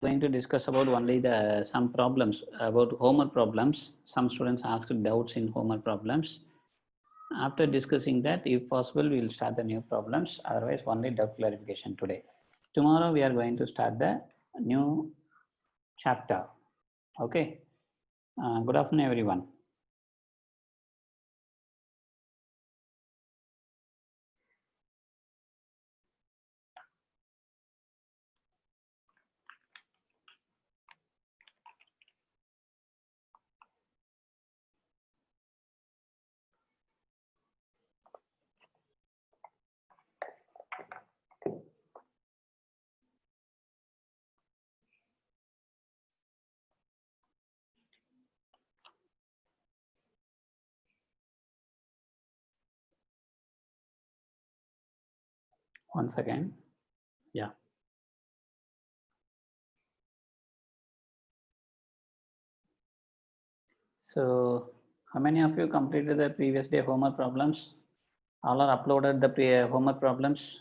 going to discuss about only the some problems about homework problems. Some students asked doubts in homework problems. After discussing that, if possible, we will start the new problems. Otherwise, only doubt clarification today. Tomorrow, we are going to start the new chapter. Okay. Good afternoon, everyone. Once again, yeah. So, how many of you completed the previous day homework problems? All are uploaded the homework problems.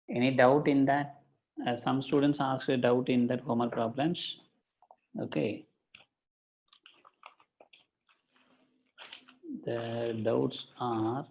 Any doubt in that? Some students asked a doubt in that homework problems. Okay. The doubts are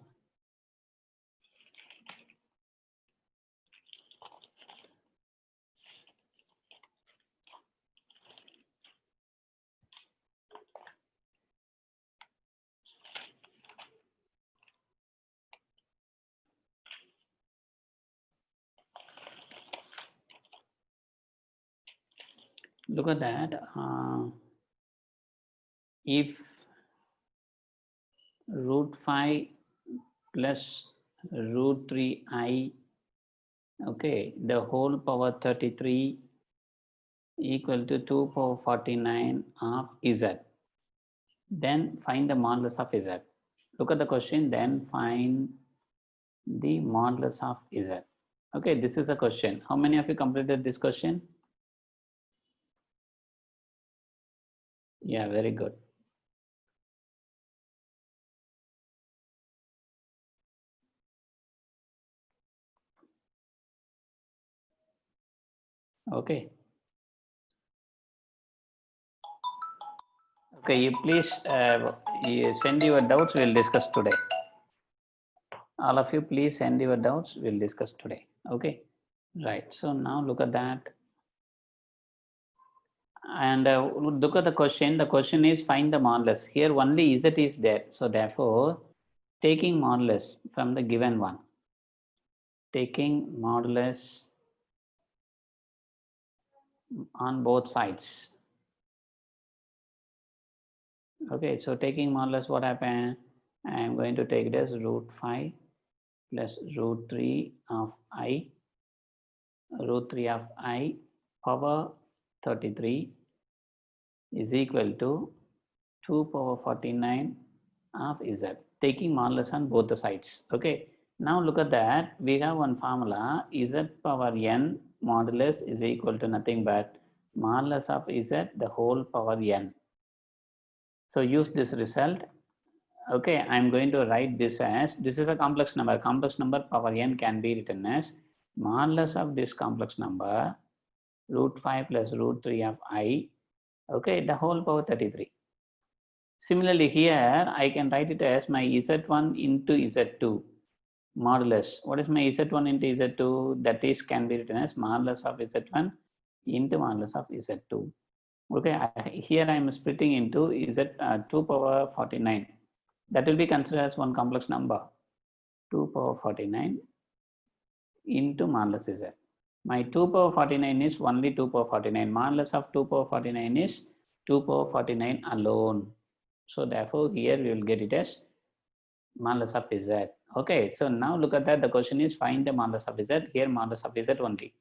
look at that. If root 5 plus root 3i, okay, the whole power 33 equal to 2 power 49 of z, then find the modulus of z. Look at the question, then find the modulus of z. Okay, this is a question. How many of you completed this question? Yeah, very good. Okay. Okay, you please you send your doubts, we'll discuss today. All of you, please send your doubts, we'll discuss today. Okay, right. So now look at that. And look at the question. The question is find the modulus. Here only z is there. So therefore, taking modulus from the given one, taking modulus on both sides. Okay, so taking modulus, what happened? I am going to take it as root 5 plus root 3 of I, root 3 of I power 33 is equal to 2 power 49 of z, taking modulus on both the sides. Okay, now look at that. We have one formula, z power n modulus is equal to nothing but modulus of z the whole power n. So use this result. Okay, I'm going to write this as, this is a complex number. Complex number power n can be written as modulus of this complex number root 5 plus root 3 of I, okay, the whole power 33. Similarly here, I can write it as my z1 into z2 modulus. What is my z1 into z2? That is can be written as modulus of z1 into modulus of z2. Okay, here I am splitting into z 2 power 49. That will be considered as one complex number. 2 power 49 into modulus z. My 2 power 49 is only 2 power 49. Modulus of 2 power 49 is 2 power 49 alone. So therefore, here we will get it as modulus of z. Okay, so now look at that. The question is find the modulus of z. Here modulus of z only.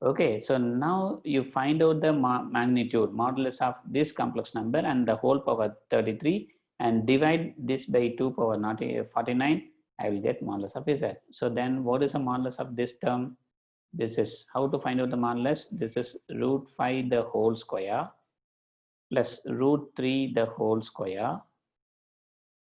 Okay, so now you find out the magnitude, modulus of this complex number and the whole power 33 and divide this by 2 power 49. I will get modulus of z. So then what is the modulus of this term? This is how to find out the modulus. This is root 5 the whole square plus root 3 the whole square.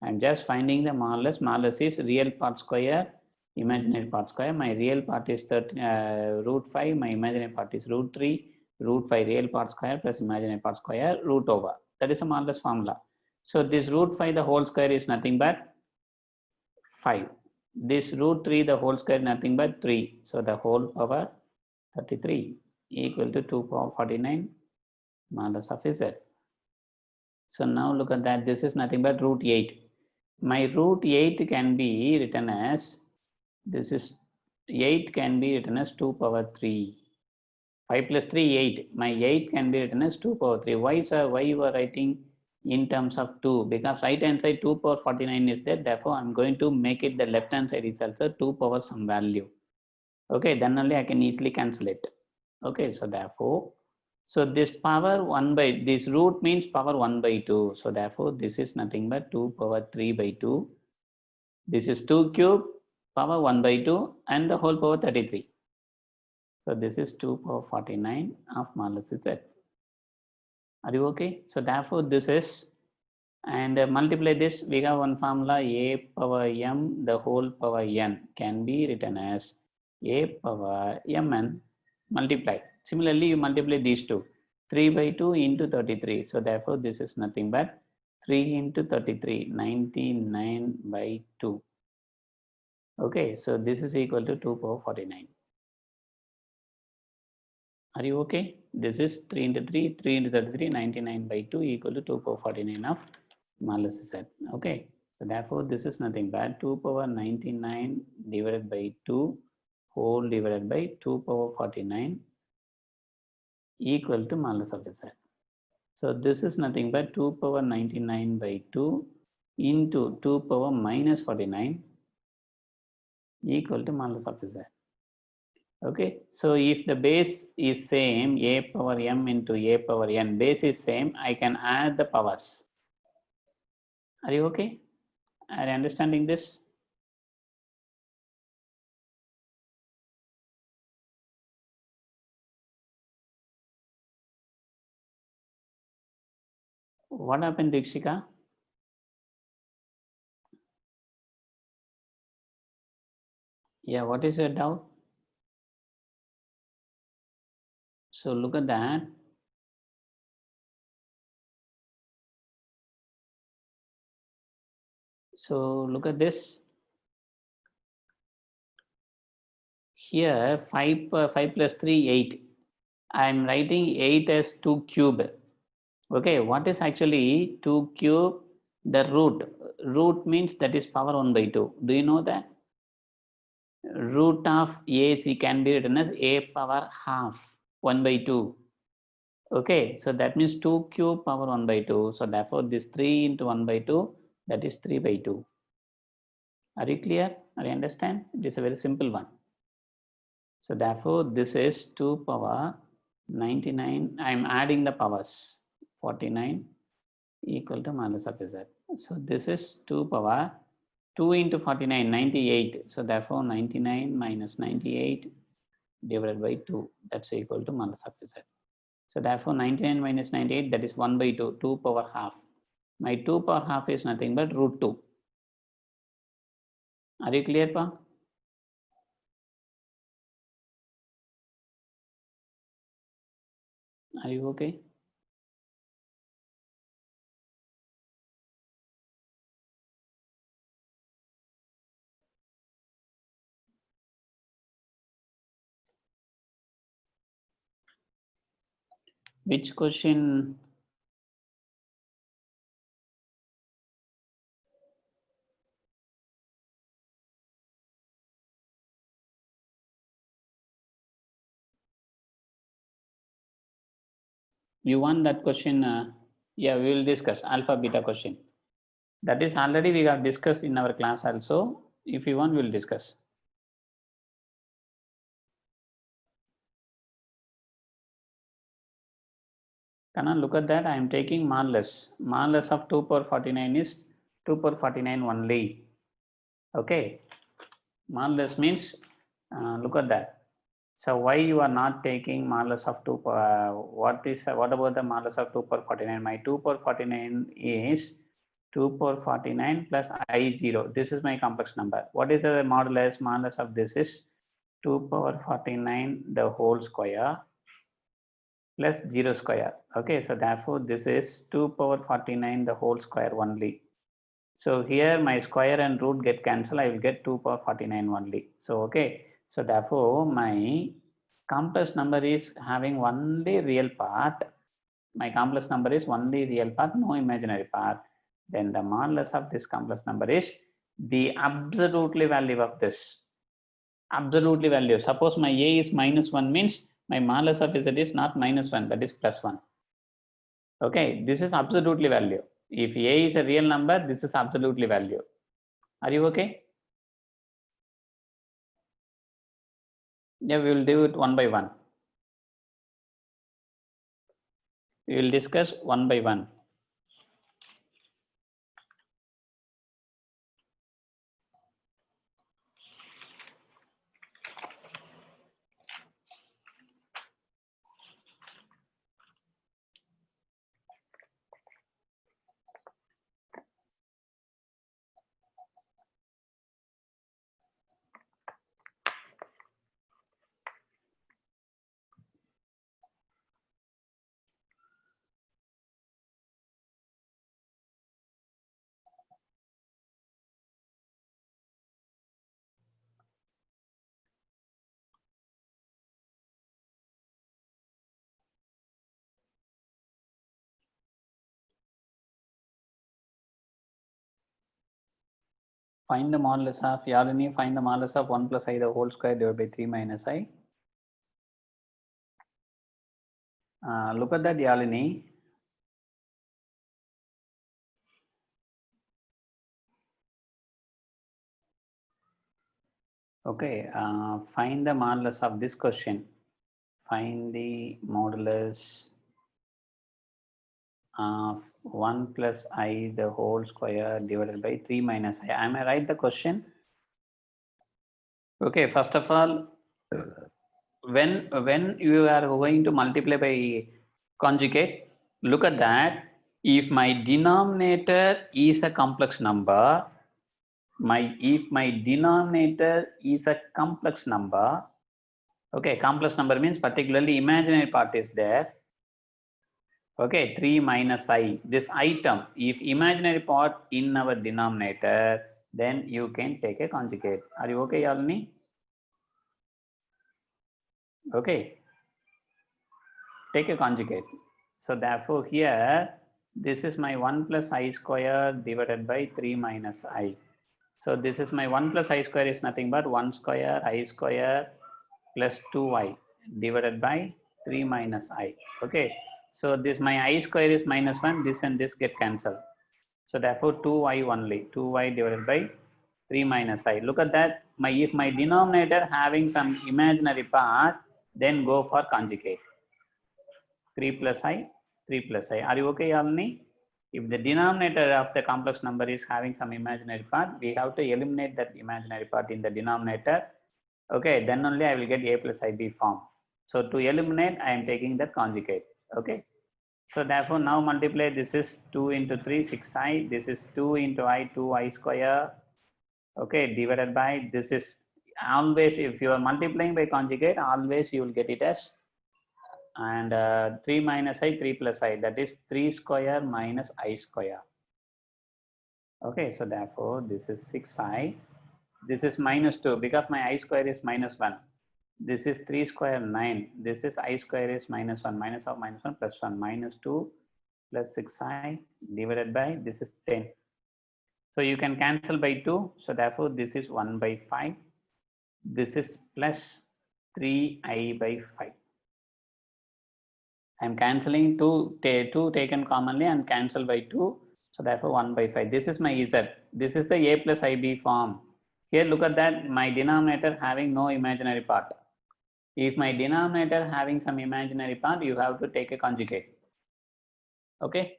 I'm just finding the modulus. Modulus is real part square imaginary part square. My real part is root 5. My imaginary part is root 3. Root 5 real part square plus imaginary part square root over. That is a modulus formula. So this root 5 the whole square is nothing but 5. This root 3 the whole square nothing but 3. So the whole power 33 equal to 2 power 49 modulus of z. So now look at that. This is nothing but root 8. My root 8 can be written as, this is 8 can be written as 2 power 3. 5 plus 3, 8. My 8 can be written as 2 power 3. Why, sir? Why you are writing in terms of 2? Because right hand side 2 power 49 is there. Therefore, I'm going to make it the left hand side is also 2 power some value. Okay, then only I can easily cancel it. Okay, so therefore, so this power 1 by, this root means power 1 by 2. So therefore, this is nothing but 2 power 3 by 2. This is 2 cube power 1 by 2 and the whole power 33. So this is 2 power 49 of modulus z. Are you okay? So therefore, this is, and multiply this, we have one formula, a power m the whole power n can be written as a power mn multiply. Similarly, you multiply these two, 3 by 2 into 33. So therefore, this is nothing but 3 into 33, 99 by 2. Okay, so this is equal to 2 power 49. Are you okay? This is 3 into 3, 3 into 33, 99 by 2 equal to 2 power 49 of modulus z. Okay, so therefore, this is nothing but 2 power 99 divided by 2 whole divided by 2 power 49 equal to modulus of z. So this is nothing but 2 power 99 by 2 into 2 power minus 49 equal to modulus of z. Okay, so if the base is same, a power m into a power n, base is same, I can add the powers. Are you okay? Are you understanding this? What happened, Dikshika? Yeah, what is your doubt? So look at that. So look at this. Here 5 plus 3, 8. I am writing 8 as 2 cube. Okay, what is actually 2 cube? The root. Root means that is power 1 by 2. Do you know that? Root of AC can be written as a power half 1 by 2. Okay, so that means 2 cube power 1 by 2. So therefore, this 3 into 1 by 2, that is 3 by 2. Are you clear? Are you understand? It is a very simple one. So therefore, this is 2 power 99. I am adding the powers 49 equal to modulus of z. So this is 2 power 2 into 49, 98. So therefore, 99 minus 98 divided by 2. That's equal to modulus of z. So therefore, 99 minus 98, that is 1 by 2, 2 power half. My 2 power half is nothing but root 2. Are you clear, Pa? Are you okay? Which question? You want that question? Yeah, we will discuss alpha beta question. That is already we have discussed in our class also. If you want, we will discuss. Can I look at that? I am taking modulus. Modulus of 2 power 49 is 2 power 49 only. Okay. Modulus means, look at that. So why you are not taking modulus of 2 what about the modulus of 2 power 49? My 2 power 49 is 2 power 49 plus I 0. This is my complex number. What is the modulus? Modulus of this is 2 power 49 the whole square plus 0 square. Okay, so therefore this is 2 power 49 the whole square only. So here my square and root get cancelled. I will get 2 power 49 only. So okay, so therefore my complex number is having only real part. My complex number is only real part, no imaginary part. Then the modulus of this complex number is the absolutely value of this. Absolutely value. Suppose my A is -1 means my modulus of Z is not -1, that is +1. Okay, this is absolutely value. If A is a real number, this is absolutely value. Are you okay? Yeah, we will do it one by one. We will discuss one by one. Find the modulus of Yalini, find the modulus of 1 plus I the whole square divided by 3 minus I. Look at that, Yalini. Okay, find the modulus of this question. Find the modulus of 1 plus I the whole square divided by 3 minus I. Am I right the question? Okay, first of all, when you are going to multiply by conjugate, look at that. If my denominator is a complex number, if my denominator is a complex number, okay, complex number means particularly imaginary part is there. Okay, 3 minus I, this item, if imaginary part in our denominator, then you can take a conjugate. Are you okay, Yalini? Okay, take a conjugate. So therefore here, this is my 1 plus I square divided by 3 minus I. So this is my 1 plus I square is nothing but 1 square I square plus 2I divided by 3 minus I. Okay. So this my I square is -1, this and this get cancelled. So therefore 2I only, 2I divided by 3 minus I. Look at that. If my denominator having some imaginary part, then go for conjugate. 3 plus I, 3 plus I. Are you okay, Yalini? If the denominator of the complex number is having some imaginary part, we have to eliminate that imaginary part in the denominator. Okay, then only I will get A plus IB form. So to eliminate, I am taking that conjugate. Okay. So therefore now multiply, this is 2 into 3, 6I. This is 2 into I, 2I square. Okay, divided by, this is always, if you are multiplying by conjugate, always you will get it as, and 3 minus I, 3 plus I, that is 3 square minus I square. Okay, so therefore this is 6I. This is -2 because my I square is -1. This is 3 square 9. This is I square is -1. Minus of -1 plus 1. -2 plus 6I divided by, this is 10. So you can cancel by 2. So therefore this is 1 by 5. This is plus 3I by 5. I am cancelling 2 taken commonly and cancel by 2. So therefore 1 by 5. This is my Z. This is the A plus IB form. Here look at that, my denominator having no imaginary part. If my denominator having some imaginary part, you have to take a conjugate. Okay.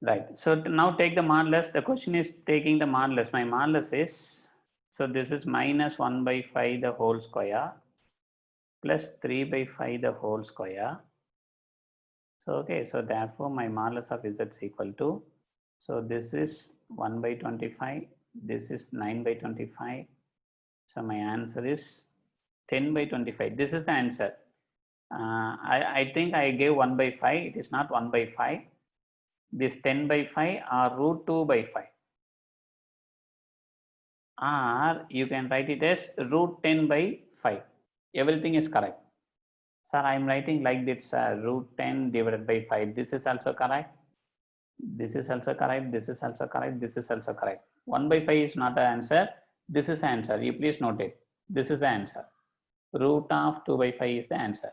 Right. So now take the modulus. The question is taking the modulus. My modulus is, so this is -1 by 5 the whole square plus 3 by 5 the whole square So, okay, so therefore my modulus of z is equal to, so this is 1 by 25, this is 9 by 25. So my answer is 10 by 25. This is the answer. I think I gave 1 by 5. It is not 1 by 5. This 10 by 5 or root 2 by 5. Or you can write it as root 10 by 5. Everything is correct. Sir, I am writing like this, root 10 divided by 5. This is also correct. This is also correct. This is also correct. This is also correct. 1 by 5 is not the answer. This is the answer. You please note it. This is the answer. Root of 2 by 5 is the answer.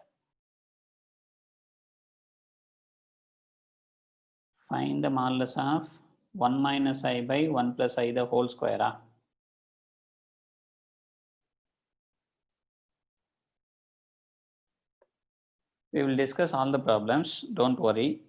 Find the modulus of 1 minus I by 1 plus I the whole square. We will discuss all the problems. Don't worry.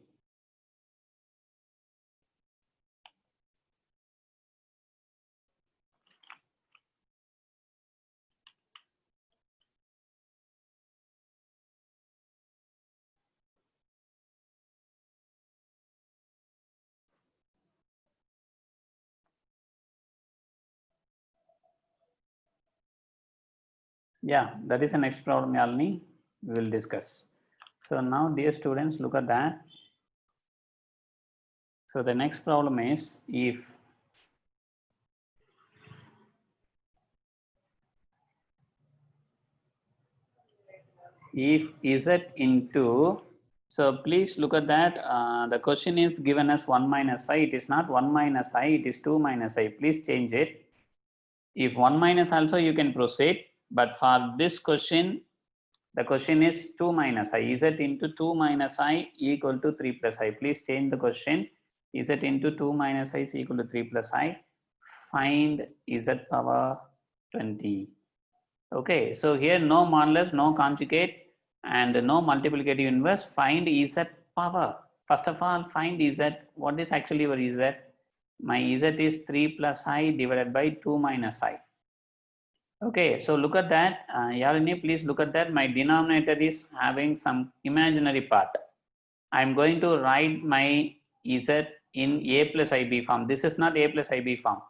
Yeah, that is the next problem, Yalini. We will discuss. So now, dear students, look at that. So the next problem is if z into, so please look at that. The question is given as 1 minus I. It is not 1 minus I, it is 2 minus I. Please change it. If 1 minus also you can proceed, but for this question, the question is 2 minus I. Z into 2 minus I equal to 3 plus I. Please change the question. Z into 2 minus I is equal to 3 plus I. Find Z power 20. Okay, so here no modulus, no conjugate, and no multiplicative inverse. Find Z power. First of all, find Z. What is actually your Z? My Z is 3 plus I divided by 2 minus I. Okay, so look at that. Yalini, please look at that. My denominator is having some imaginary part. I'm going to write my Z in A plus IB form. This is not A plus IB form.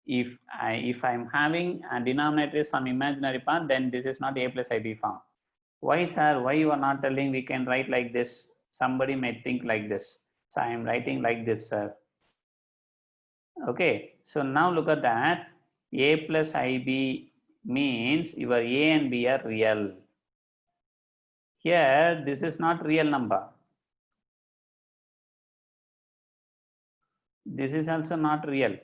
If I'm having a denominator is some imaginary part, then this is not A plus IB form. Why, sir? Why you are not telling we can write like this? Somebody may think like this. So I am writing like this, sir. Okay, so now look at that. A plus IB means your A and B are real. Here, this is not real number. This is also not real.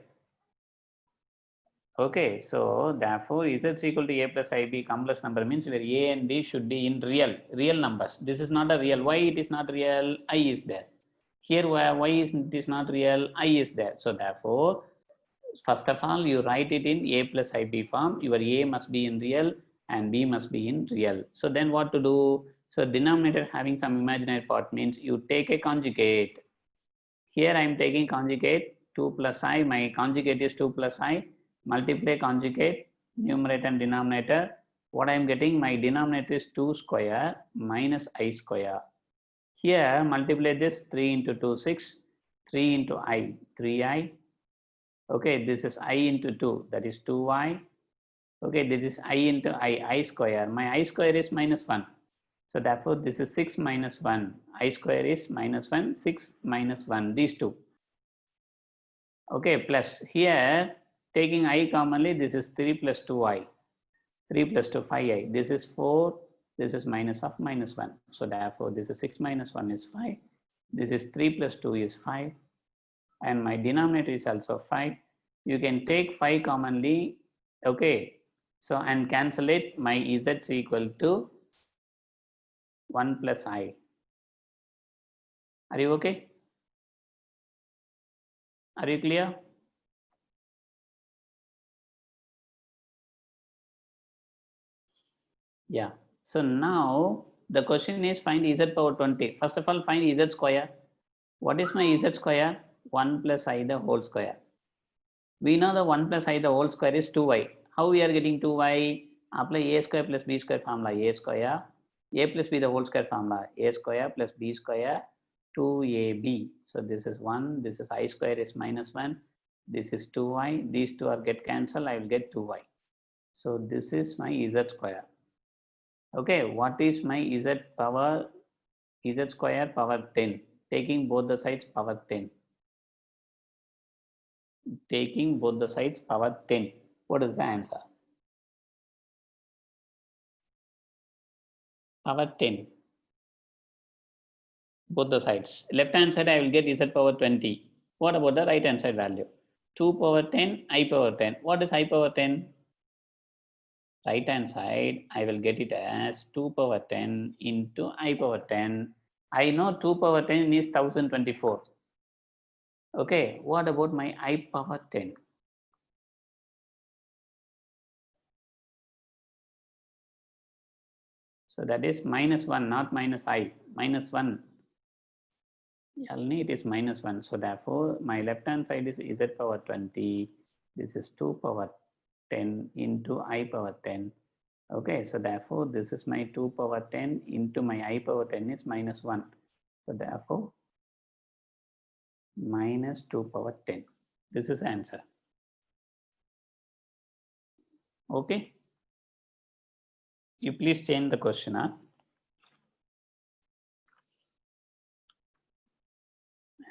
Okay, so therefore, Z is equal to A plus IB complex number means where A and B should be in real numbers. This is not a real. Why it is not real? I is there. Here, why is it is not real? I is there. So therefore, first of all, you write it in A plus IB form. Your A must be in real and B must be in real. So then what to do? So denominator having some imaginary part means you take a conjugate. Here I am taking conjugate 2 plus I. My conjugate is 2 plus I. Multiply conjugate, numerator and denominator. What I am getting? My denominator is 2 square minus I square. Here multiply this 3 into 2, 6. 3 into I, 3I. Okay, this is I into 2, that is 2I. Okay, this is I into I square. My I square is minus 1. So therefore, this is 6 minus 1. I square is minus 1, 6 minus 1, these two. Okay, plus here, taking I commonly, this is 3 plus 2I. 3 plus 2, 5I. This is 4, this is minus of minus 1. So therefore, this is 6 minus 1 is 5. This is 3 plus 2 is 5. And my denominator is also 5. You can take 5 commonly. Okay, so and cancel it. My Z is equal to 1 plus I. Are you okay? Are you clear? Yeah. So now the question is find Z power 20. First of all, find Z square. What is my Z square? 1 plus I the whole square. We know the 1 plus I the whole square is 2y. How we are getting 2y? Apply A square plus B square formula. A square A plus B the whole square formula, A square plus B square 2AB. So this is 1, this is I square is minus 1, this is 2y, these two are get cancelled, I will get 2y. So this is my Z square. Okay, what is my Z square power 10? Taking both the sides power 10. Taking both the sides power 10. What is the answer? Power 10. Both the sides. Left hand side I will get Z power 20. What about the right hand side value? 2 power 10, I power 10. What is I power 10? Right hand side, I will get it as 2 power 10 into I power 10. I know 2 power 10 is 1024. Okay, what about my I power 10? So that is minus 1, not minus I, minus 1. Only it is minus 1. So therefore, my left hand side is Z power 20. This is 2 power 10 into I power 10. Okay, so therefore, this is my 2 power 10 into my I power 10 is minus 1. So therefore, minus 2 power 10. This is answer. Okay. You please change the question. Huh?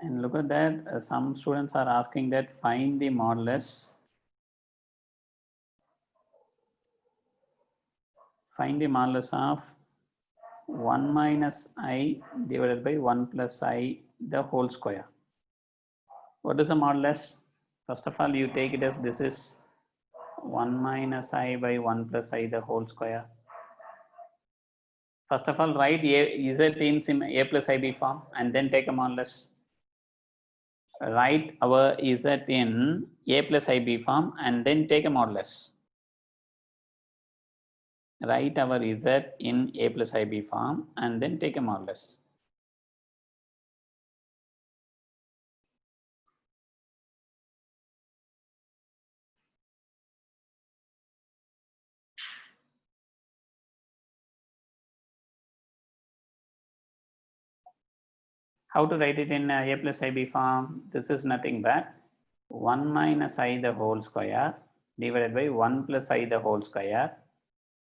And look at that. Some students are asking that find the modulus. Find the modulus of 1 minus I divided by 1 plus I the whole square. What is the modulus? First of all, you take it as this is 1 minus I by 1 plus I the whole square. First of all, write Z in A plus IB form and then take a modulus. Write our Z in A plus IB form and then take a modulus. Write our Z in A plus IB form and then take a modulus. How to write it in A plus IB form? This is nothing but 1 minus I the whole square divided by 1 plus I the whole square.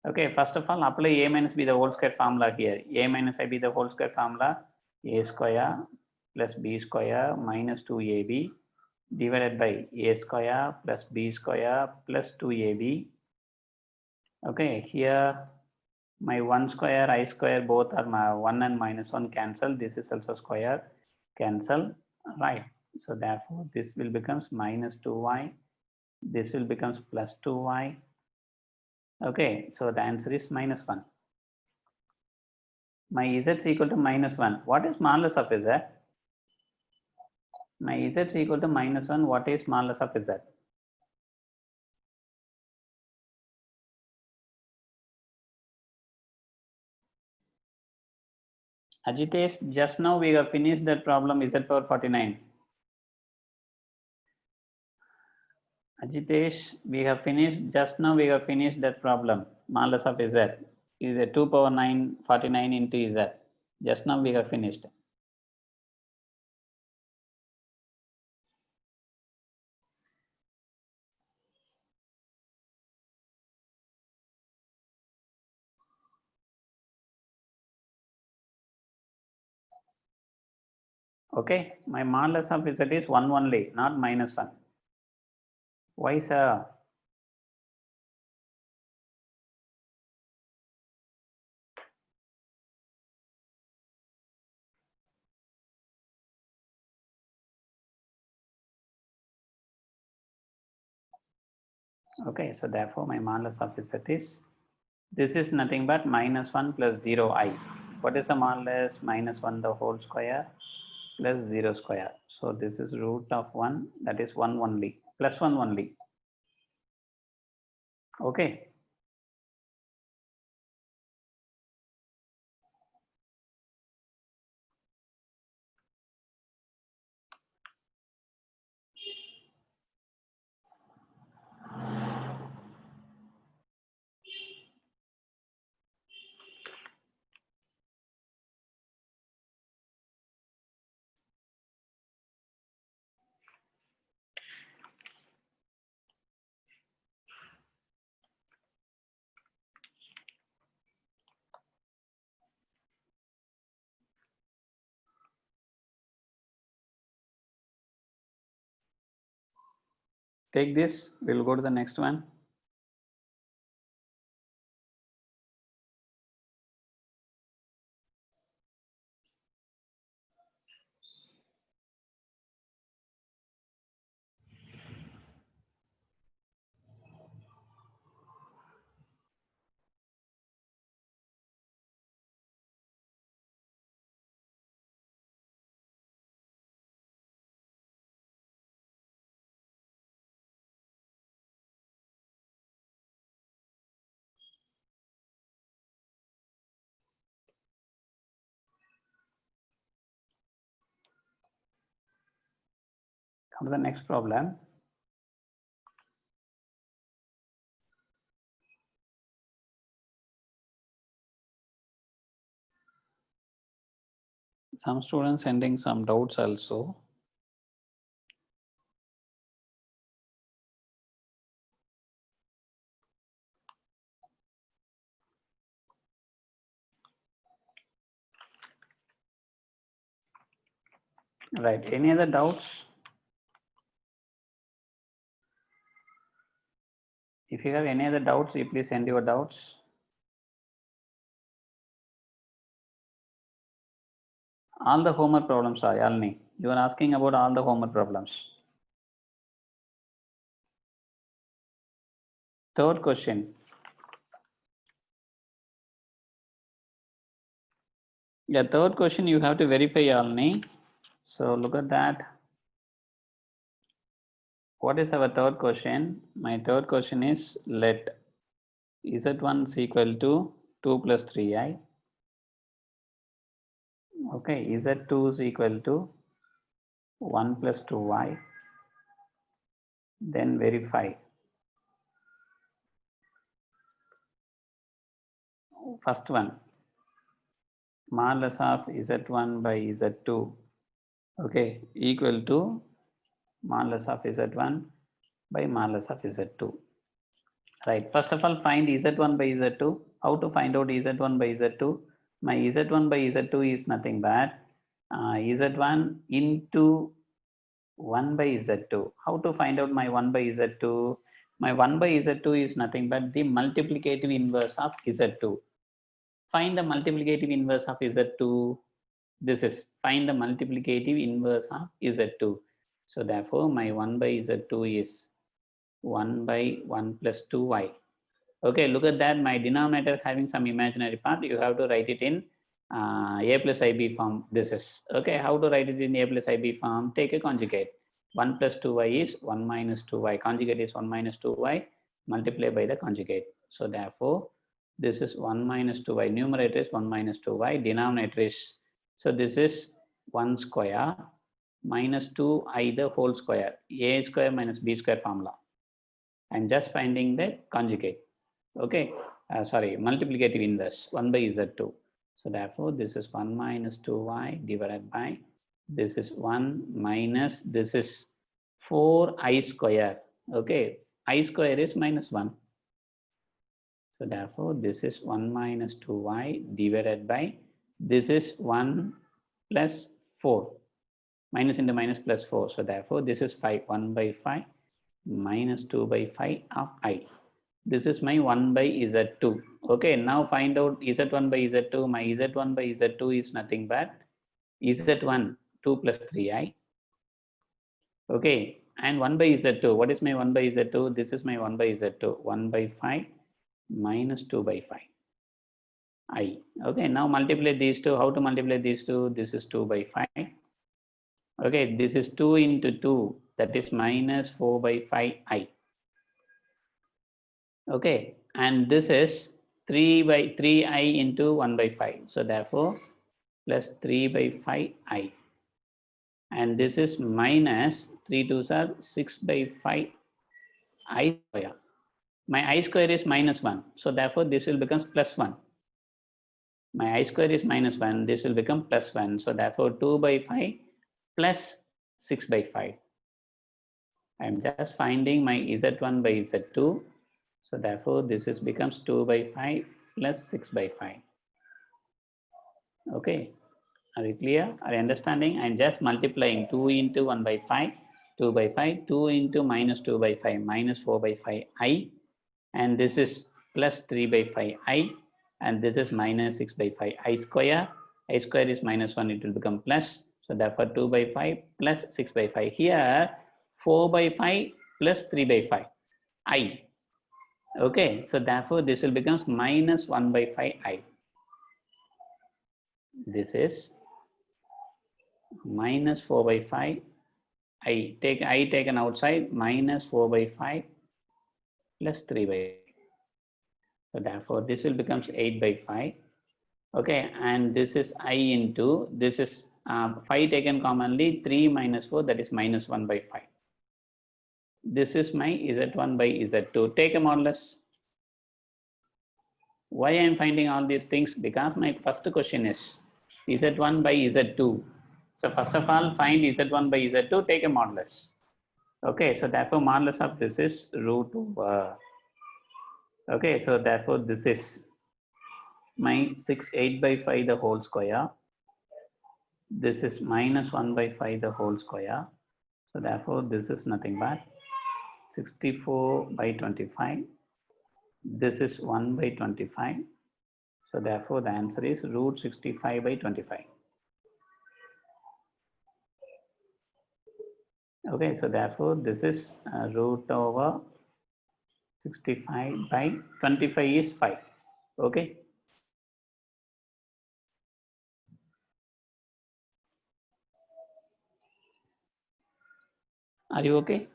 Okay, first of all, apply A minus B the whole square formula here. A minus IB the whole square formula, A square plus B square minus 2AB divided by A square plus B square plus 2AB. Okay, here my 1 square, I square, both are my 1 and minus 1 cancel. This is also square, cancel, right. So therefore, this will becomes minus 2y. This will becomes plus 2y. Okay, so the answer is minus 1. My z is equal to minus 1. What is modulus of z? My z is equal to minus 1. What is modulus of z? Ajitesh, just now we have finished that problem z power 49. Ajitesh, we have finished, just now we have finished that problem. Modulus of z is a 2 power 9, 49 into z. Just now we have finished. Okay, my modulus of z is 1 only, not minus 1. Why, sir? Okay, so therefore my modulus of z is, this is nothing but minus 1 plus 0i. What is the modulus? Minus 1 the whole square plus 0 square. So this is root of 1, that is 1 only, plus 1 only. Okay. take this, we'll go to the next one. Come to the next problem. Some students sending some doubts also. Right, any other doubts? If you have any other doubts, you please send your doubts. All the homework problems are Yalini. You are asking about all the homework problems. Third question. Yeah, third question you have to verify Yalini. So look at that. What is our third question? My third question is let Z1 is equal to 2 plus 3i. Okay, Z2 is equal to 1 plus 2y. Then verify. First one, modulus of Z1 by Z2, okay, equal to modulus of Z1 by modulus of Z2. Right, first of all, find Z1 by Z2. How to find out Z1 by Z2? My Z1 by Z2 is nothing but Z1 into 1 by Z2. How to find out my 1 by Z2? My 1 by Z2 is nothing but the multiplicative inverse of Z2. Find the multiplicative inverse of Z2. This is find the multiplicative inverse of Z2. So therefore, my 1 by Z2 is 1 by 1 plus 2y. Okay, look at that. My denominator having some imaginary part. You have to write it in a plus ib form. This is okay. How to write it in a plus ib form? Take a conjugate. 1 plus 2y is 1 minus 2y. Conjugate is 1 minus 2y. Multiply by the conjugate. So therefore, this is 1 minus 2y. Numerator is 1 minus 2y. Denominator is, so this is 1 square minus 2i the whole square. A square minus b square formula. I'm just finding the conjugate. Okay, sorry, multiplicative inverse 1 by Z2. So therefore, this is 1 minus 2y divided by, this is 1 minus, this is 4i square. Okay, I square is minus 1. So therefore, this is 1 minus 2y divided by, this is 1 plus 4. Minus into minus plus 4. So therefore, this is 5, 1 by 5 minus 2 by 5 of I. This is my 1 by Z2. Okay, now find out Z1 by Z2. My Z1 by Z2 is nothing but Z1 2 plus 3i. Okay, and 1 by Z2. What is my 1 by Z2? This is my 1 by Z2. 1 by 5 minus 2 by 5 I. Okay, now multiply these two. How to multiply these two? This is 2 by 5. Okay, this is 2 into 2. That is minus 4 by 5 I. Okay, and this is 3 by 3i into 1 by 5. So therefore, plus 3 by 5i. And this is minus 3 2s are 6 by 5 I square. My I square is minus 1. So therefore, this will become plus 1. My I square is minus 1. This will become plus 1. So therefore, 2 by 5 plus 6 by 5. I am just finding my Z1 by Z2. So therefore, this is becomes 2 by 5 plus 6 by 5. Okay, are you clear? Are you understanding? I am just multiplying 2 into 1 by 5 2 by 5, 2 into minus 2 by 5, minus 4 by 5 I, and this is plus 3 by 5 I, and this is minus 6 by 5 I square. I square is minus 1, it will become plus. So therefore 2 by 5 plus 6 by 5. Here 4 by 5 plus 3 by 5 I. Okay, so therefore this will becomes minus 1 by 5 I. This is minus 4 by 5 I. Take I taken outside, minus 4 by 5 plus 3 by 5. So therefore this will becomes 8 by 5. Okay, and this is I into, this is 5 taken commonly, 3 minus 4, that is minus 1 by 5. This is my Z1 by Z2. Take a modulus. Why I am finding all these things? Because my first question is Z1 by Z2. So first of all, find Z1 by Z2, take a modulus. Okay, so therefore modulus of this is root over. Okay, so therefore this is my 8 by 5 the whole square. This is minus 1 by 5 the whole square. So therefore this is nothing but 64 by 25. This is 1 by 25. So therefore the answer is root 65 by 25. Okay, so therefore this is root over 65 by 25 is 5. Okay. Are you okay?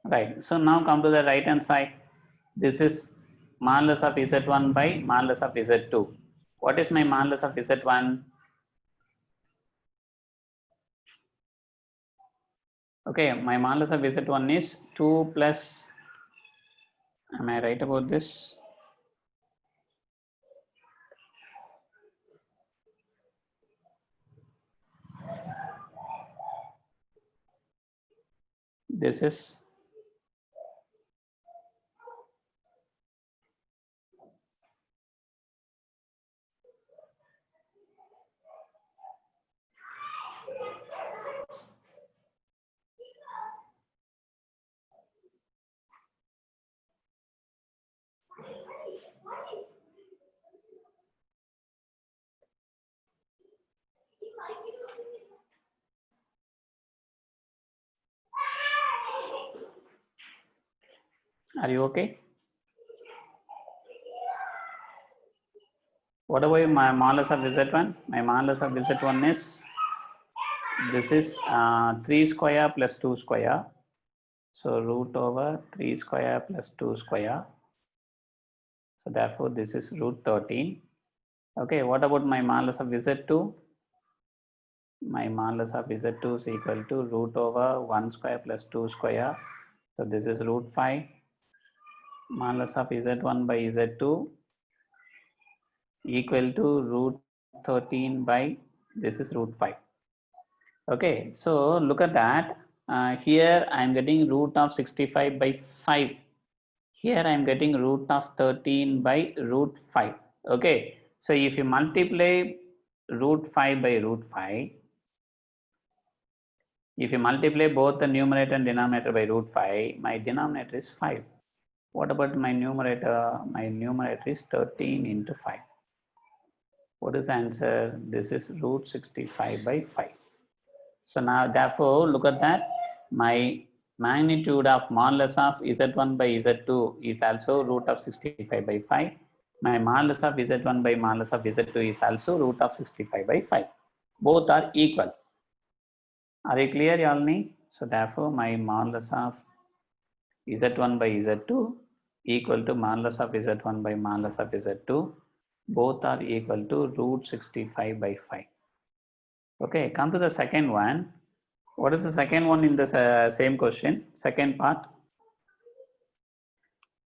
Right. So now come to the right hand side. This is modulus of Z1 by modulus of Z2. What is my modulus of Z1? Okay, my modulus of Z1 is 2 plus, am I right about this? This is Are you okay? What about my modulus of Z1? My modulus of Z1 is, this is 3 square plus 2 square. So root over 3 square plus 2 square. So therefore this is root 13. Okay, what about my modulus of Z2? My modulus of Z2 is equal to root over 1 square plus 2 square. So this is root 5. Modulus of Z1 by Z2 equal to root 13 by, this is root 5. Okay, so look at that. Here I am getting root of 65 by 5. Here I am getting root of 13 by root 5. Okay, so if you multiply root 5 by root 5, if you multiply both the numerator and denominator by root 5, my denominator is 5. What about my numerator? My numerator is 13 into 5. What is the answer? This is root 65 by 5. So now therefore look at that. My magnitude of modulus of Z1 by Z2 is also root of 65 by 5. My modulus of Z1 by modulus of Z2 is also root of 65 by 5. Both are equal. Are you clear, Yalini? So therefore my modulus of Z1 by Z2 equal to modulus of Z1 by modulus of Z2. Both are equal to root 65 by 5. Okay, come to the second one. What is the second one in the same question? Second part.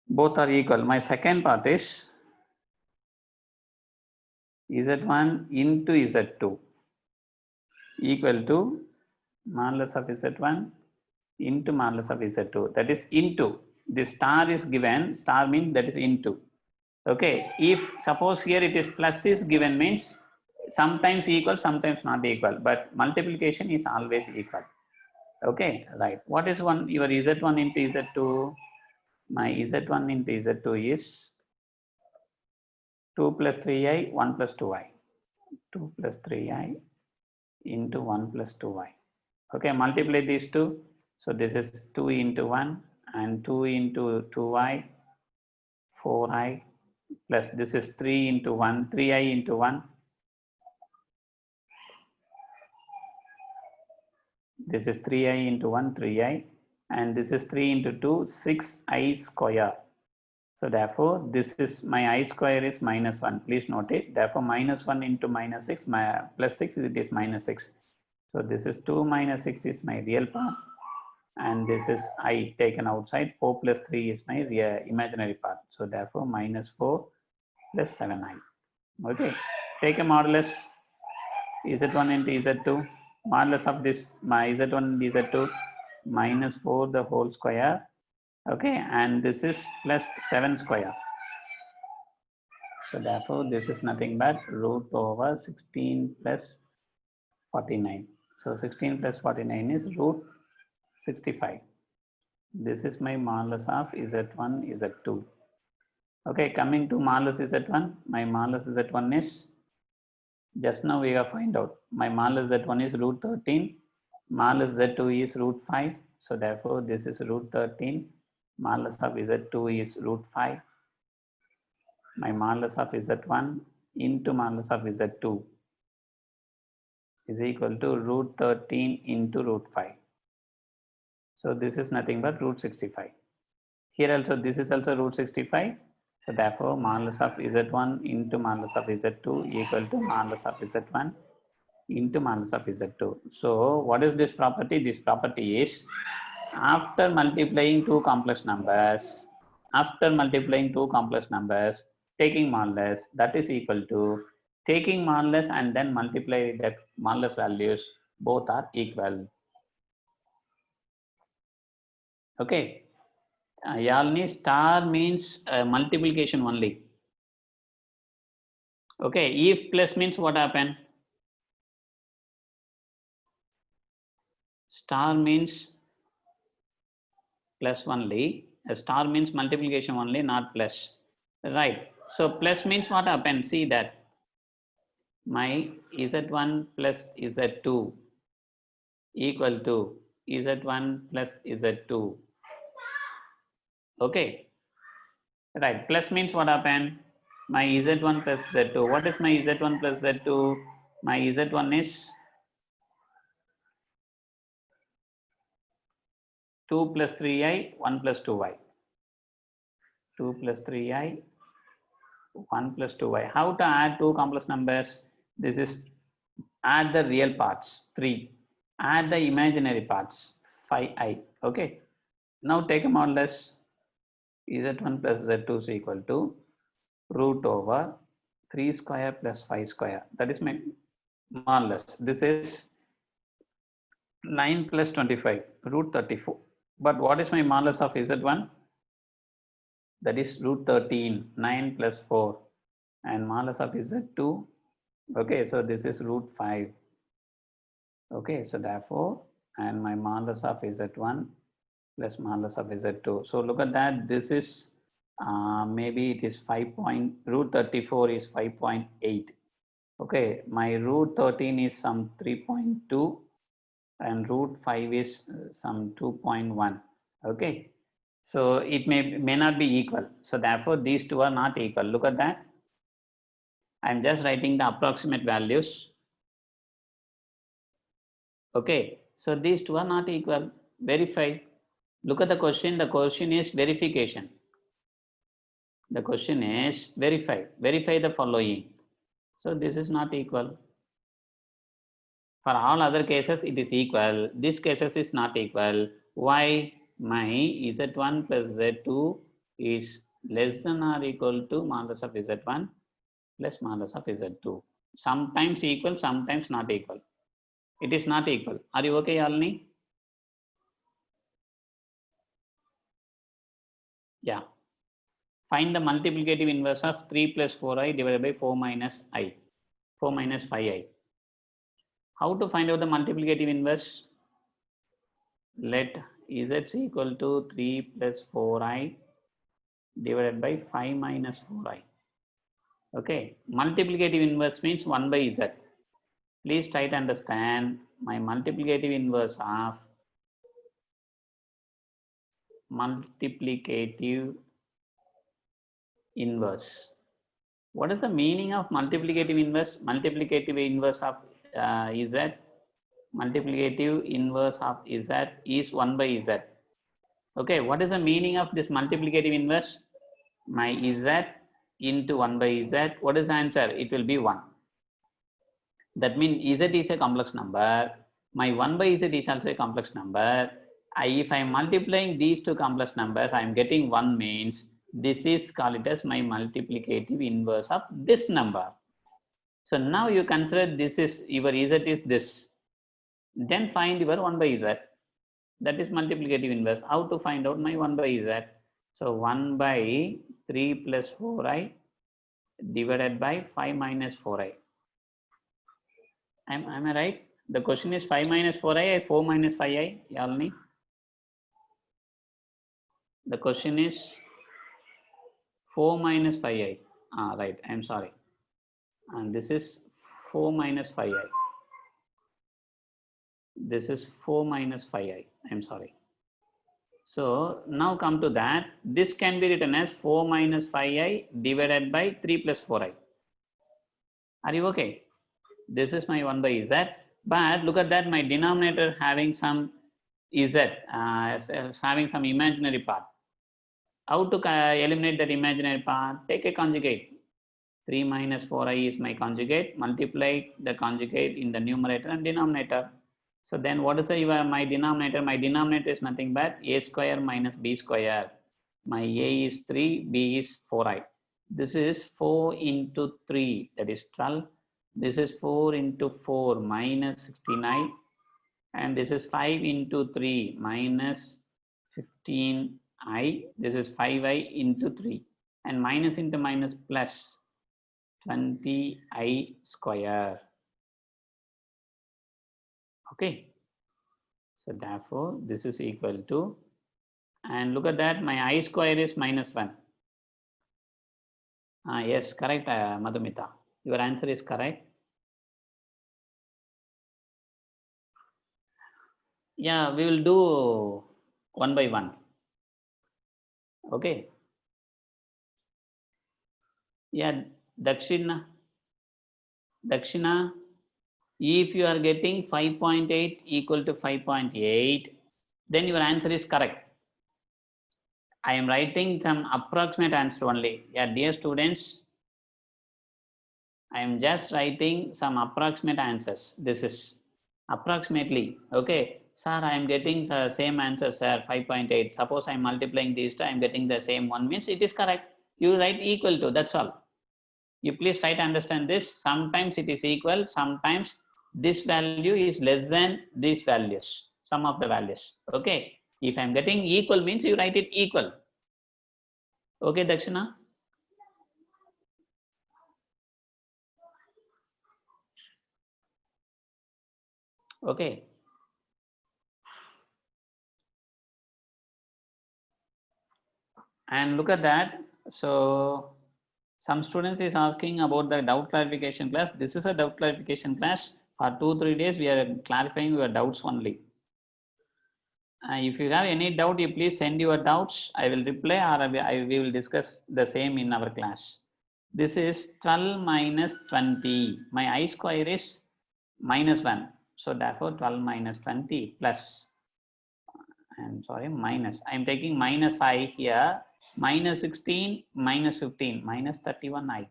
Both are equal. My second part is Z1 into Z2 equal to modulus of Z1 into modulus of Z2. That is into. The star is given. Star means that is into. Okay, if suppose here it is plus is given means sometimes equal, sometimes not equal, but multiplication is always equal. Okay, right. What is one your Z1 into Z2? My Z1 into Z2 is 2 plus 3i, 1 plus 2i. 2 plus 3i into 1 plus 2i. Okay, multiply these two. So this is 2 into 1 and 2 into 2i, 4i, plus this is 3 into 1, 3i into 1. This is 3i into 1, 3i, and this is 3 into 2, 6i square. So therefore, this is my I square is minus 1. Please note it. Therefore, minus 1 into minus 6, plus 6, it is minus 6. So this is 2 minus 6 is my real part. And this is I taken outside. 4 plus 3 is my imaginary part. So therefore, minus 4 plus 7i. Okay. Take a modulus Z1 into Z2. Modulus of this, my Z1 and Z2, minus 4 the whole square. Okay. And this is plus 7 square. So therefore, this is nothing but root over 16 plus 49. So 16 plus 49 is root 65. This is my modulus of Z1, Z2. Okay, coming to modulus Z1, my modulus Z1 is, just now we have find out, my modulus Z1 is root 13, modulus Z2 is root 5. So therefore, this is root 13, modulus of Z2 is root 5. My modulus of Z1 into modulus of Z2 is equal to root 13 into root 5. So this is nothing but root 65. Here also this is also root 65. So therefore modulus of Z1 into modulus of Z2 equal to modulus of Z1 into modulus of Z2. So what is this property? This property is after multiplying two complex numbers, taking modulus, that is equal to taking modulus and then multiply the modulus values, both are equal. Okay. Yalni, star means multiplication only. Okay. If plus means what happen? Star means plus only. A star means multiplication only, not plus. Right. So plus means what happen? See that my Z1 plus Z2 equal to Z1 plus Z2. Okay. Right. Plus means what happen? My Z1 plus Z2. What is my Z1 plus Z2? My Z1 is 2 plus 3i, 1 plus 2y. 2 plus 3i, 1 plus 2y. How to add two complex numbers? This is add the real parts, 3. Add the imaginary parts, 5i. Okay. Now take a modulus. Z1 plus Z2 is equal to root over 3 square plus 5 square. That is my modulus. This is 9 plus 25, root 34. But what is my modulus of Z1? That is root 13, 9 plus 4. And modulus of Z2, okay, so this is root 5. Okay, so therefore, and my modulus of Z1 plus modulus of Z2. So look at that, this is maybe it is 5 root 34 is 5.8. Okay, my root 13 is some 3.2 and root 5 is some 2.1. Okay, so it may not be equal. So therefore, these two are not equal. Look at that. I'm just writing the approximate values. Okay, so these two are not equal. Verify. Look at the question. The question is verification. The question is verify. Verify the following. So this is not equal. For all other cases, it is equal. This cases is not equal. Why? My Z1 plus Z2 is less than or equal to modulus of Z1 plus modulus of Z2. Sometimes equal, sometimes not equal. It is not equal. Are you okay, Yalini? Yeah. Find the multiplicative inverse of 3 plus 4i divided by 4 minus 5i. How to find out the multiplicative inverse? Let z equal to 3 plus 4i divided by 5 minus 4i. Okay, multiplicative inverse means 1 by z. Please try to understand my multiplicative inverse of multiplicative inverse. What is the meaning of multiplicative inverse? Multiplicative inverse of z, multiplicative inverse of z is 1 by z. Okay, what is the meaning of this multiplicative inverse? My z into 1 by z, what is the answer? It will be 1. That means z is a complex number. My 1 by z is also a complex number. If I am multiplying these two complex numbers, I am getting 1 means this is called as my multiplicative inverse of this number. So now you consider this is your z is this. Then find your 1 by z. That is multiplicative inverse. How to find out my 1 by z? So 1 by 3 plus 4i divided by 5 minus 4i. Am I right? The question is 5 minus 4i or 4 minus 5i? Yalini? The question is 4 minus 5i. Right. I am sorry. And this is 4 minus 5i. This is 4 minus 5i. I am sorry. So now come to that. This can be written as 4 minus 5i divided by 3 plus 4i. Are you okay? This is my 1 by z. But look at that, my denominator having some z, having some imaginary part. How to eliminate that imaginary part? Take a conjugate. 3 minus 4i is my conjugate. Multiply the conjugate in the numerator and denominator. So then what is my denominator? My denominator is nothing but a square minus b square. My a is 3, b is 4i. This is 4 into 3, that is 12. This is 4 into 4 minus 69. And this is 5 into 3 minus 15i. This is 5i into 3. And minus into minus plus 20i square. Okay. So therefore, this is equal to, and look at that, my I square is minus 1. Yes, correct, Madhumita. Your answer is correct. Yeah, we will do 1 by 1. Okay. Yeah, Dakshina, if you are getting 5.8 equal to 5.8, then your answer is correct. I am writing some approximate answer only. Yeah, dear students, I am just writing some approximate answers. This is approximately. Okay, sir, I am getting the same answer, sir, 5.8. Suppose I am multiplying these two, I am getting the same one, means it is correct. You write equal to, that's all. You please try to understand this. Sometimes it is equal, sometimes this value is less than these values, some of the values. Okay, if I am getting equal means you write it equal. Okay, Dakshina? Okay. And look at that. So some students is asking about the doubt clarification class. This is a doubt clarification class. For 2-3 days, we are clarifying your doubts only. If you have any doubt, you please send your doubts. I will reply, or we will discuss the same in our class. This is 12 minus 20. My I square is minus 1. So therefore 12 minus 20 plus, I'm sorry, minus. I am taking minus I here. Minus 16 minus 15 minus 31i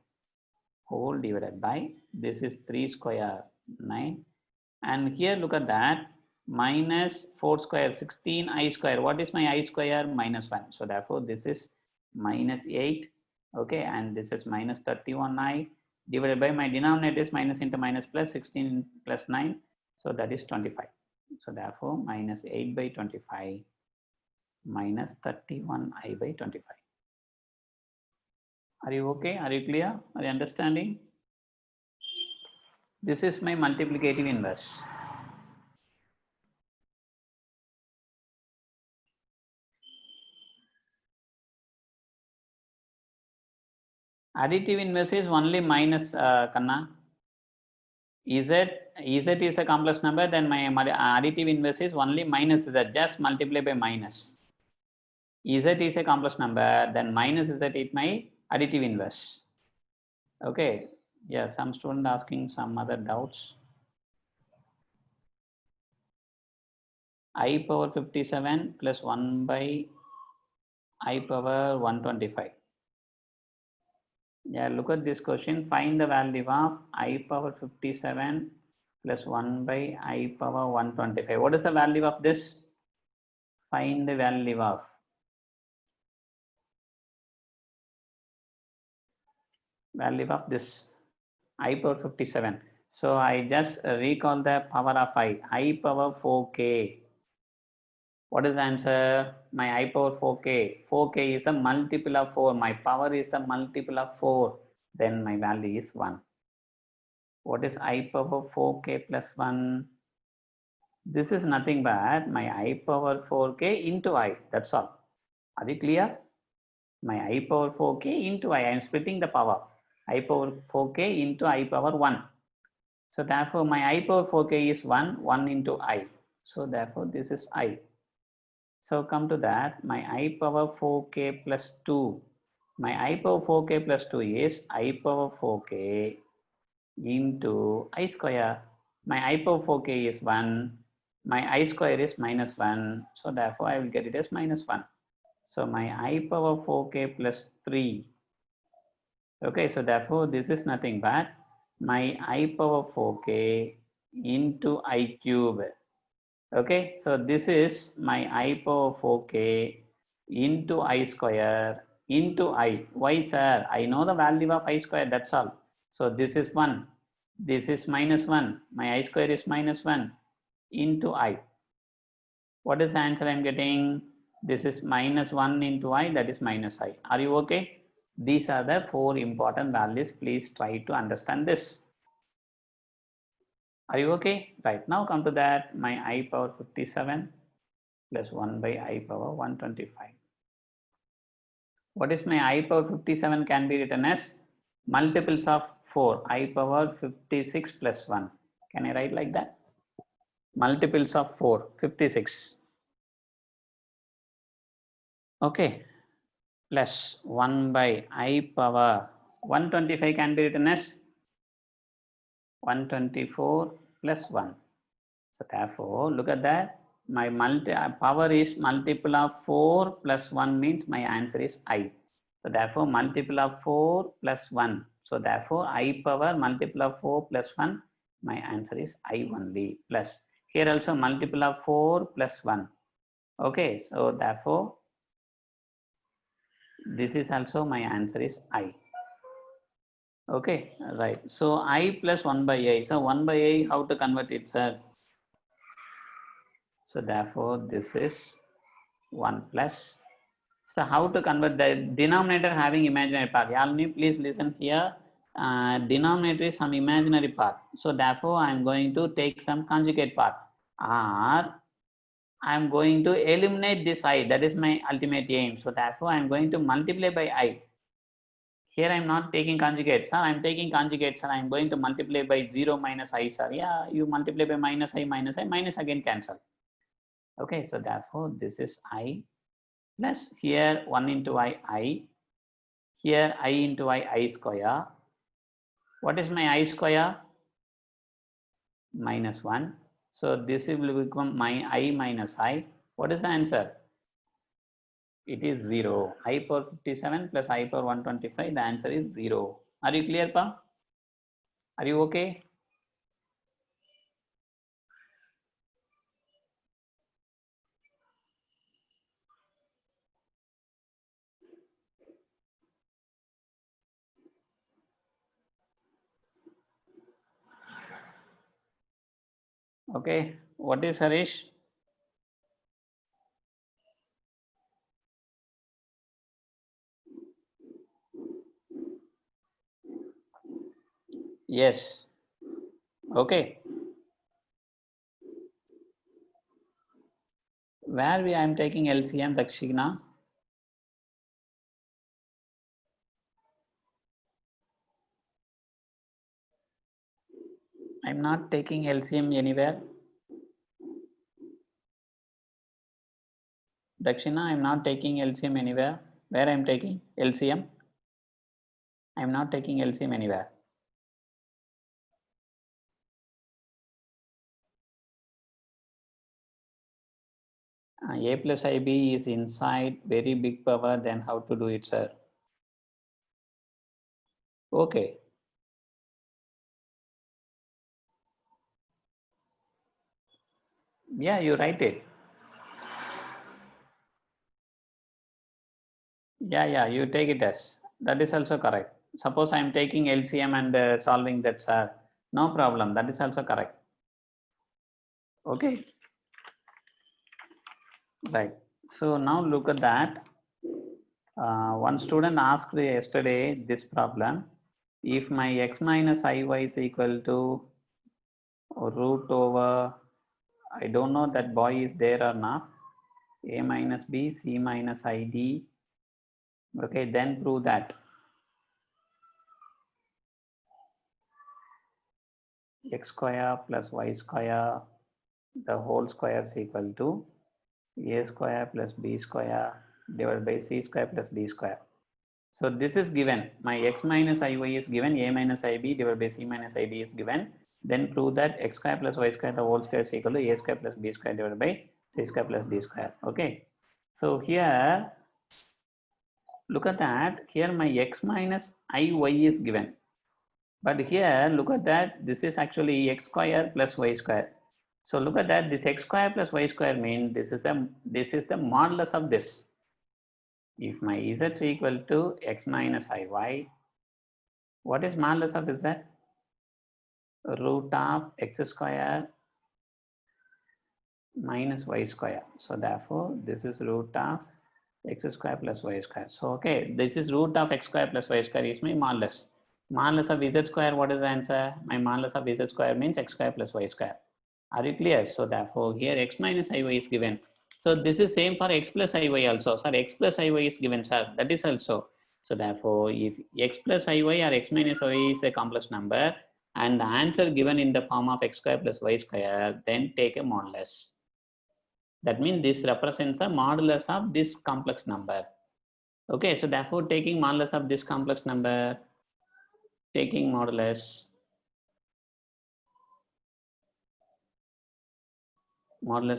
whole divided by, this is 3 square 9, and here look at that, minus 4 square 16 I square. What is my I square? Minus 1. So therefore this is minus 8. Okay, and this is minus 31i divided by, my denominator is minus into minus plus 16 plus 9, so that is 25. So therefore minus 8 by 25 minus 31i by 25. Are you okay? Are you clear? Are you understanding? This is my multiplicative inverse. Additive inverse is only minus, Kanna. Z is a complex number, then my additive inverse is only minus Z, just multiply by minus. Z is a complex number, then minus Z is my additive inverse. Okay, yeah, some student asking some other doubts. I power 57 plus 1 by I power 125. Yeah, look at this question. Find the value of I power 57 plus 1 by I power 125. What is the value of this? Find the value of this I power 57. So I just recall the power of I power 4k. What is the answer? My I power 4k. 4k is the multiple of 4. My power is the multiple of 4. Then my value is 1. What is I power 4k plus 1? This is nothing but my I power 4k into I. That's all. Are you clear? My I power 4k into I. I am splitting the power. I power 4k into I power 1. So therefore, my I power 4k is 1, 1 into I. So therefore, this is I. So come to that, my I power 4k plus 2. My I power 4k plus 2 is I power 4k into I square. My I power 4k is 1. My I square is minus 1. So therefore, I will get it as minus 1. So my I power 4k plus 3. Okay, so therefore, this is nothing but my I power 4k into I cube. Okay, so this is my I power 4k into I square into I. Why, sir? I know the value of I square, that's all. So this is 1. This is minus 1. My I square is minus 1 into I. What is the answer I am getting? This is minus 1 into I, that is minus I. Are you okay? These are the 4 important values. Please try to understand this. Are you okay? Right, now come to that. My I power 57 plus 1 by I power 125. What is my I power 57 can be written as multiples of 4. I power 56 plus 1. Can I write like that? Multiples of 4, 56. Okay, plus 1 by I power 125 can be written as 124 plus 1. So therefore, look at that. My power is multiple of 4 plus 1 means my answer is I. So therefore, multiple of 4 plus 1. So therefore, I power multiple of 4 plus 1. My answer is I only plus. Here also multiple of 4 plus 1. Okay, so therefore, this is also my answer is I. Okay, right. So I plus 1 by I. So 1 by I, how to convert it, sir? So therefore, this is 1 plus. So how to convert the denominator having imaginary part? Yalini, please listen here. Denominator is some imaginary part. So therefore, I am going to take some conjugate part. Or I am going to eliminate this I. That is my ultimate aim. So therefore, I am going to multiply by I. Here I am not taking conjugate, sir. I am taking conjugate, sir. I am going to multiply by 0 minus I, sir. Yeah, you multiply by minus I, minus again cancel. Okay, so therefore, this is I plus here 1 into I, here I into I square. What is my I square? Minus 1. So this will become my I minus I. What is the answer? It is 0. I power 57 plus I power 125. The answer is 0. Are you clear, Pa? Are you okay? Okay. What is Harish? Yes. Okay. Where I am taking LCM, Dakshina? I'm not taking LCM anywhere. Dakshina, I'm not taking LCM anywhere. Where I'm taking LCM? I'm not taking LCM anywhere. A plus IB is inside very big power, then how to do it, sir? Okay. Yeah, you write it. Yeah, you take it as. That is also correct. Suppose I am taking LCM and solving that, sir. No problem. That is also correct. Okay. Right. So now look at that. One student asked yesterday this problem. If my x minus iy is equal to root over, I don't know that boy is there or not, a minus b, c minus id. Okay, then prove that x square plus y square, the whole square is equal to a square plus b square divided by c square plus d square. So this is given, my x minus iy is given, a minus ib divided by c minus id is given. Then prove that x square plus y square the whole square is equal to a square plus b square divided by c square plus d square. Okay. So here, look at that. Here my x minus iy is given. But here, look at that. This is actually x square plus y square. So look at that. This x square plus y square means this is the modulus of this. If my z is equal to x minus iy, what is modulus of z? Root of x square minus y square. So therefore, this is root of x square plus y square. So okay, this is root of x square plus y square is my modulus. Modulus of z square, what is the answer? My modulus of z square means x square plus y square. Are you clear? So therefore, here x minus iy is given. So this is same for x plus iy also. Sir, x plus iy is given, sir. That is also. So therefore, if x plus iy or x minus iy is a complex number and the answer given in the form of x square plus y square, then take a modulus. That means this represents the modulus of this complex number. Okay, so therefore taking modulus of this complex number, taking modulus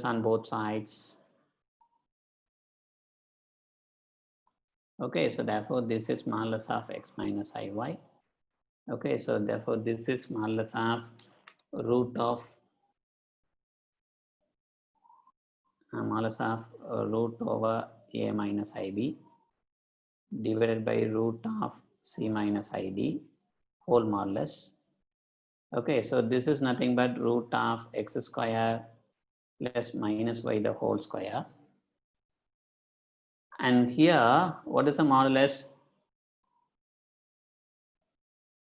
on both sides. Okay, so therefore this is modulus of x minus iy. Okay, so therefore this is modulus of root of root over a minus ib divided by root of c minus id whole modulus. Okay, so this is nothing but root of x square plus minus y the whole square. And here, what is the modulus?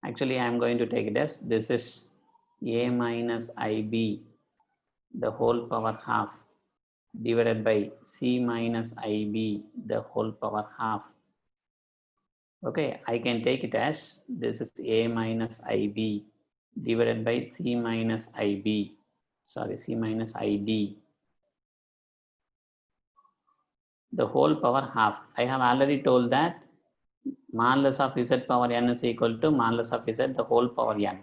Actually, I am going to take it as this is a minus ib the whole power half divided by c minus ib the whole power half. Okay, I can take it as this is a minus ib divided by c minus ib, sorry, c minus id, the whole power half. I have already told that modulus of z power n is equal to modulus of z the whole power n.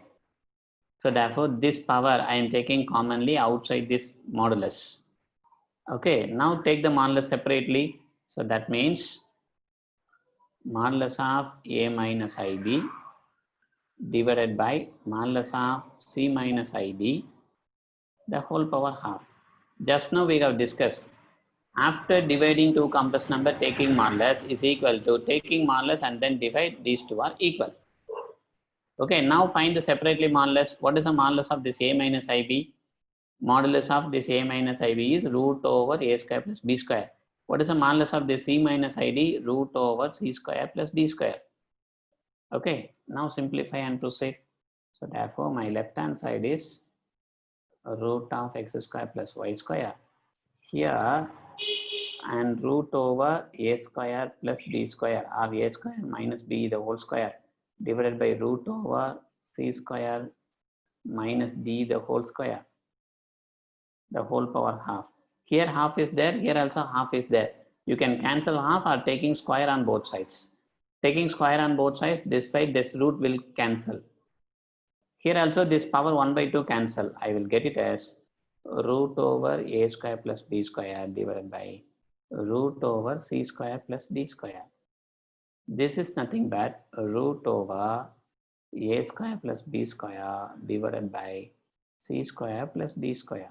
So therefore, this power I am taking commonly outside this modulus. Okay, now take the modulus separately. So that means modulus of a minus ib divided by modulus of c minus id the whole power half. Just now we have discussed, after dividing two complex number, taking modulus is equal to taking modulus and then divide, these two are equal. Okay, now find the separately modulus. What is the modulus of this a minus ib? Modulus of this a minus ib is root over a square plus b square. What is the modulus of this c minus id? Root over c square plus d square. Okay, now simplify and proceed. So therefore, my left hand side is root of x square plus y square. Here, and root over a square plus b square, or a square minus b the whole square, divided by root over c square minus d the whole square, the whole power half. Here half is there, here also half is there. You can cancel half or taking square on both sides. Taking square on both sides, this side, this root will cancel. Here also this power 1 by 2 cancel. I will get it as root over a square plus b square divided by root over c square plus d square. This is nothing but root over a square plus b square divided by c square plus d square.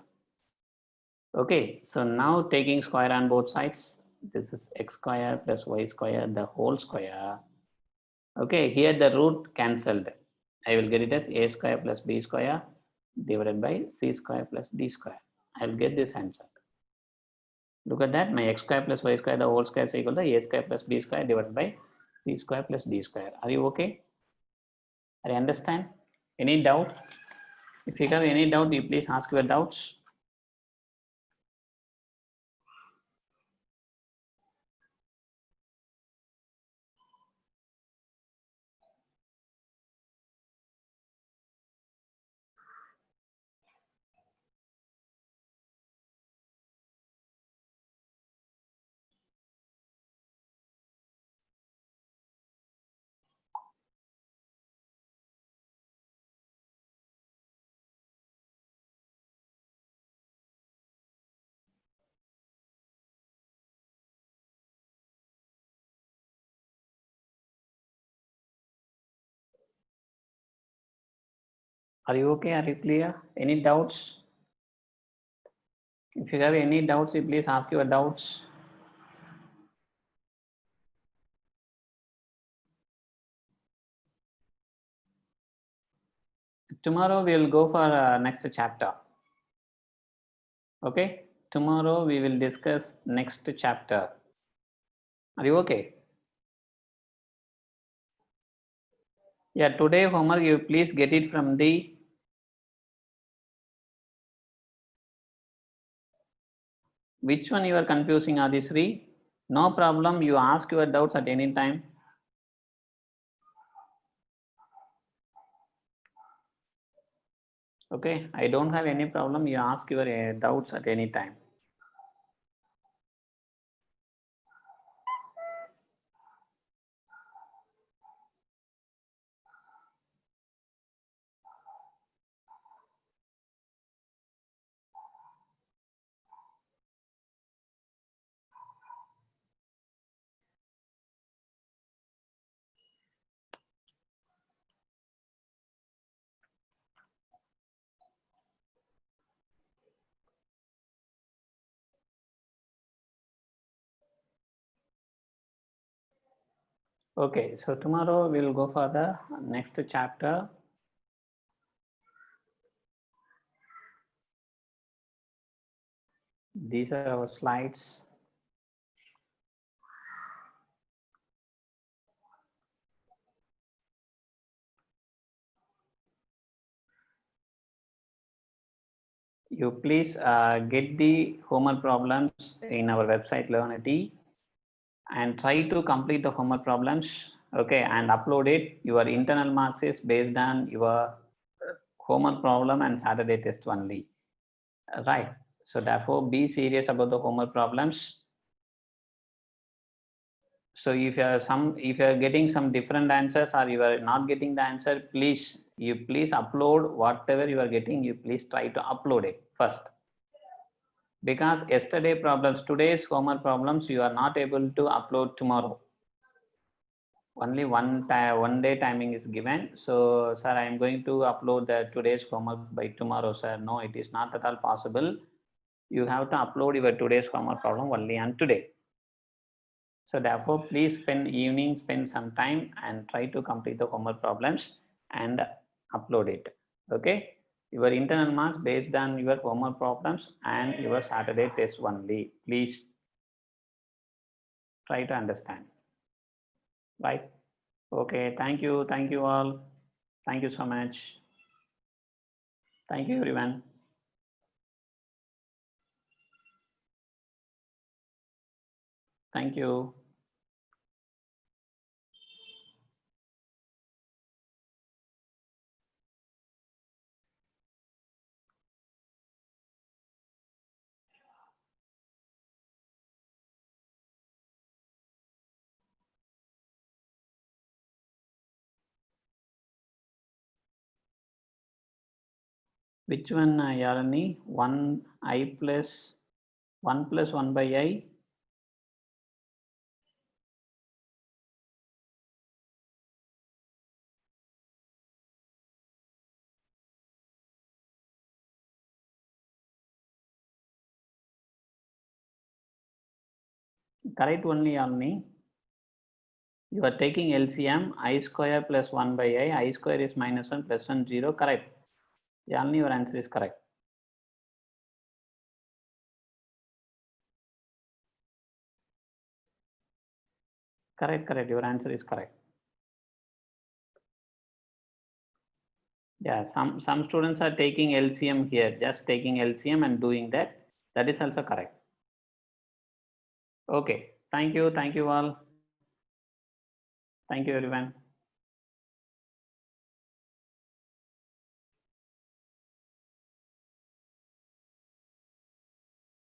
Okay, so now taking square on both sides, this is x square plus y square the whole square. Okay, here the root cancelled. I will get it as a square plus b square divided by c square plus d square. I will get this answer. Look at that, my x square plus y square the whole square is equal to a square plus b square divided by c square plus d square. Are you okay? Are you understand? Any doubt? If you have any doubt, you please ask your doubts. Are you okay? Are you clear? Any doubts? If you have any doubts, you please ask your doubts. Tomorrow we will go for next chapter. Okay, tomorrow we will discuss next chapter. Are you okay? Yeah, today homework you please get it from the which one you are confusing are these three? No problem, you ask your doubts at any time. Okay, I don't have any problem, you ask your doubts at any time. Okay, so tomorrow we will go for the next chapter. These are our slides. You please get the homework problems in our website Learnity and try to complete the homework problems. Okay, and upload it. Your internal marks is based on your homework problem and Saturday test only. Right. So therefore, be serious about the homework problems. So if you are getting some different answers or you are not getting the answer, please upload whatever you are getting. You please try to upload it first. Because yesterday problems, today's homework problems, you are not able to upload tomorrow. Only one day timing is given. So, sir, I am going to upload the today's homework by tomorrow, sir. No, it is not at all possible. You have to upload your today's homework problem only on today. So therefore, please spend some time and try to complete the homework problems and upload it. Okay. Your internal marks based on your homework problems and your Saturday test only. Please try to understand. Right. Okay. Thank you. Thank you all. Thank you so much. Thank you, everyone. Thank you. Which one, Yalini? 1 plus 1 by I? Correct only, Yalini. You are taking LCM, I square plus 1 by I square is -1 plus 1, 0. Correct. Yalini, your answer is correct. Correct. Your answer is correct. Yeah, some students are taking LCM here, just taking LCM and doing that. That is also correct. Okay. Thank you all. Thank you, everyone.